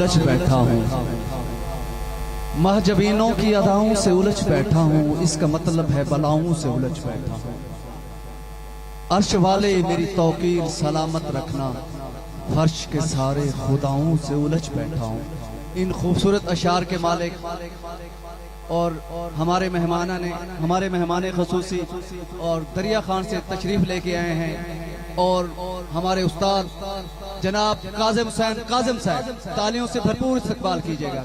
उलझ बैठा हूँ, महजबीनों की अदाओं से उलझ बैठा हूँ। इसका मतलब है बलाओं से उलझ बैठा हूँ। अर्श वाले मेरी तौकीर सलामत रखना, फर्श के सारे खुदाओं से उलझ बैठा हूँ। इन खूबसूरत अशार के मालिक और हमारे मेहमान खसूसी और दरिया खान से तशरीफ लेके आए हैं और हमारे उस्ताद जनाब काजिम साहब, तालियों से भरपूर इस्तकबाल कीजिएगा।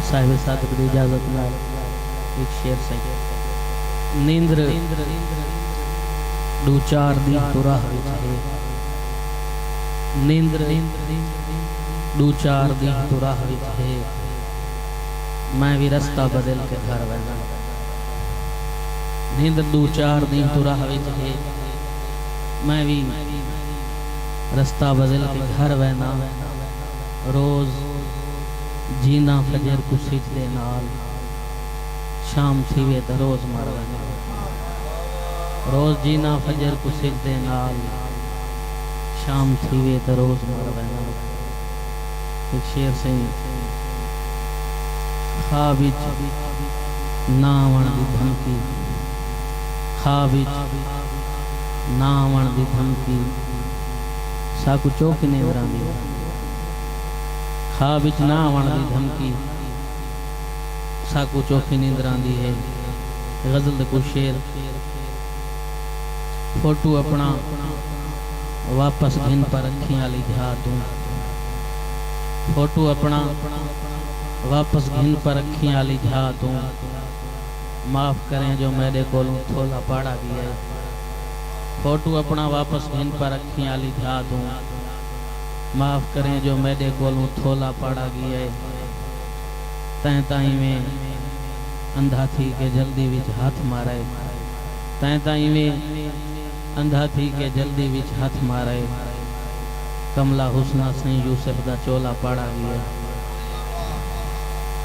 साहिब सादक दी इजाजत नाल एक शेर से नींद्र दो चार दी तुराह विच है, नींद्र दो चार दी तुराह विच है, मैं भी रास्ता बदल के घर वैना। नींद्र दो चार दी तुराह विच है, मैं भी रास्ता बदल के घर वैना। रोज जीना फजर को सिजदे नाल, शाम थीवे तो रोज मर वैना। रोज जीना फजर को सिजदे नाल, शाम थीवे तो रोज मर वैना। एक शेर से ख्वाब विच ना आवण दी धमकी, ख्वाब विच ना आवण दी धमकी, साकू चौक नींदरां दी। ख्वाब विच ना आवण दी धमकी, साकू चौकी नींदरां दी है। गजल दे कुछ शेर फोटो अपना वापस घिन पर अखियां वाली जा तू, फोटो अपना वापस घिन पर अखियां वाली जा तू। माफ करें जो मेरे कोलों थोला पाड़ा गया है, फोटो अपना वापस घिन पर अखियां वाली जा तू। माफ करें जो मेरे कोलों थोला पाड़ा गया है, तैं ताई में अंधा थी के जल्दी विच हाथ मारे, तैं ताई में अंधा थी के जल्दी विच हाथ मारे। कमला हुस्ना सही यूसुफ दा चोला पाड़ा गया,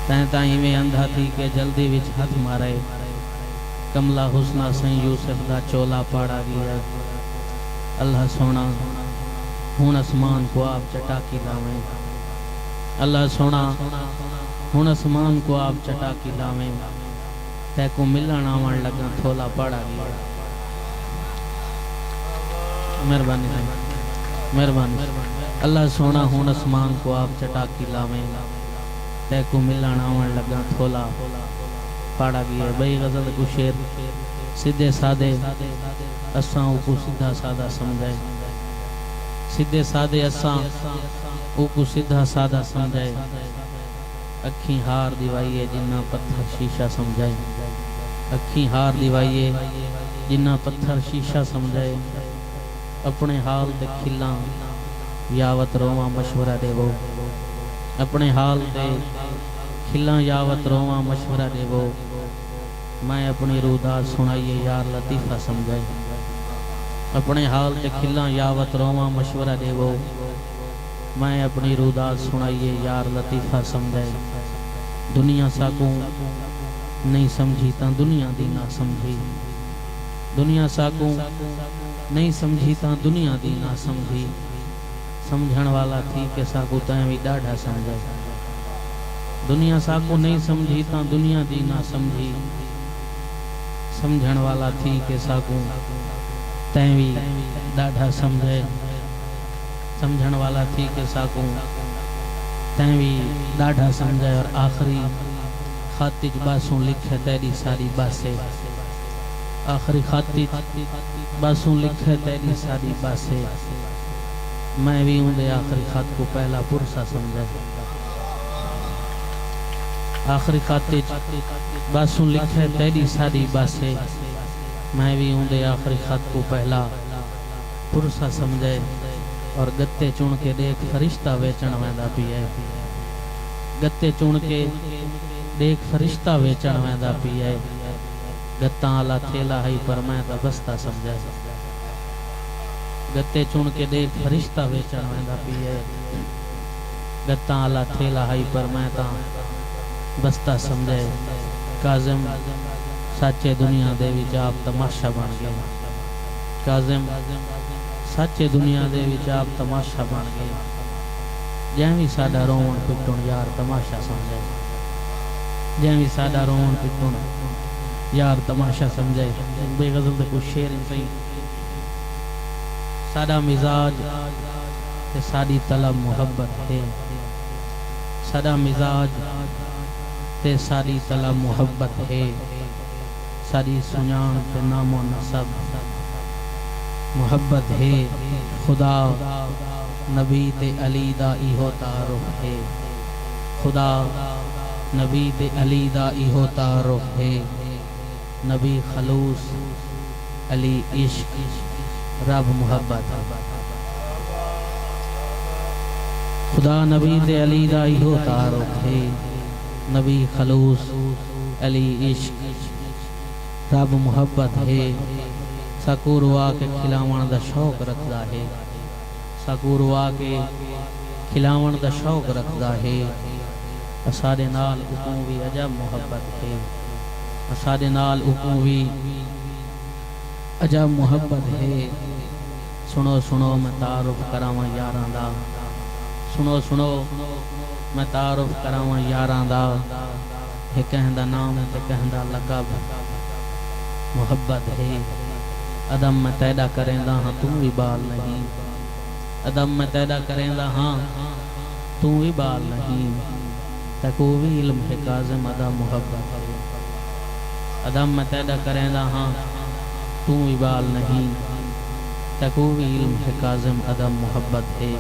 तैं ताई में अंधा थी के जल्दी विच हाथ मारे। कमला हुस्ना सही यूसुफ दा चोला पाड़ा गया। अल्लाह सोना हुण आसमान को आप चटाकी लावें, अल्लाह सोना हुण आसमान को आप चटाकी लावें। तैको मिलन आवण लगा थोला पाड़ा गया। मेहरबानी मेहरबानी अल्लाह सोना हुण आसमान को आप चटाकी लावें। तैको मिलन आवण लगा थोला पाड़ा गया। बई गजल को शेर सीधे सादे असां को सीधा सादा समझाए, सीधे सादे असां को सीधा सादा समझाए। अखी हार दिवाइए जिन्ना पत्थर शीशा समझाए, अखी हार दिवाइए जिन्ना पत्थर शीशा समझाए। अपने हाल दे खिला यावत रोवा मशवरा देवो, अपने हाल दे खिला यावत रोवा मशवरा देवो। मैं अपनी रूदात सुनाइए यार लतीफ़ा समझाए, अपने हाल दे खिला यावत रोवा मशवरा देवो। मैं अपनी रूदात सुनाइए यार लतीफ़ा समझाए। दुनिया साकू नहीं समझी ता दुनिया दी ना समझी, दुनिया साकू नहीं समझी ता दुनिया दी ना समझी। समझण वाला थी के साकू तैं भी डाढ़ा समझे, दुनिया साकू नहीं समझी ता दुनिया दी ना समझी। समझण वाला थी के साकू तैं भी डाढ़ा समझे, समझण वाला थी के साकू तैं भी डाढ़ा समझे। और आखिरी खातिज बासों लिखे तेरी सारी बासे, आखिरी खातिज बासों लिखे तेरी सारी बासे। मैं भी हूँ दे आखिरी खात को पहला पुरसा समझे, आखिरी खातिज बासों लिखे तेरी सारी बासे। मैं भी हूँ दे आखिरी खात को पहला पुरसा समझे। और गत्ते चुन के देख फरिश्ता वेचण वेंदा पिए, गत्ते चुन के देख फरिश्ता वेचण वेंदा पिए। गत्ता आला थेला है पर मैं तो बस्ता समझे, गत्ते चुन के देख फरिश्ता वेचण वेंदा पिए। गत्ता आला थेला है पर मैं तो बस्ता समझे। काजिम साचे दुनिया दे विच आप तमाशा बन गया, काजिम सच्चे दुनिया दे विच आप तमाशा बन गए जै भी साडा रोवण पिटण यार तमाशा समझे जै भी साडा रोवण पिटण यार तमाशा समझे बेगज़ल दे कुछ शेर सही साडा मिजाज ते साडी तलब मुहब्बत है साडा मिजाज ते साडी तलब मुहब्बत है साडी सुजान ते नामो नसब मुहब्बत है खुदा नबी ते अली दा इहो तारुफ है खुदा नबी ते अली दा इहो तारुफ है नबी खलूस अली इश्क रब मुहब्बत खुदा नबी ते अली दा इहो तारुफ है नबी खलूस अली इश्क रब मुहब्बत है सकूरवा के खिलावन दा शौक रखदा है सकूरवा के खिलावन दा शौक रखदा है साडे नाल उकों भी अजब मुहब्बत है साडे नाल उकों भी अजब मुहब्बत है सुनो सुनो मैं तारुफ करावां यारां दा सुनो सुनो मैं तारुफ करावां यारां दा है कहंदा नाम ते कहंदा लक़ब मुहब्बत है अदम मैं तैदा करेंदा हाँ तू भी बाल नहीं अदम मैं तैदा करेंदा हाँ तू भी बाल नहीं तको भी इल्म है काज़िम अदम मुहब्बत है अदम मैं तैदा करेंदा हाँ तू भी बाल नहीं तको भी इल्म है काज़िम अदम मुहब्बत है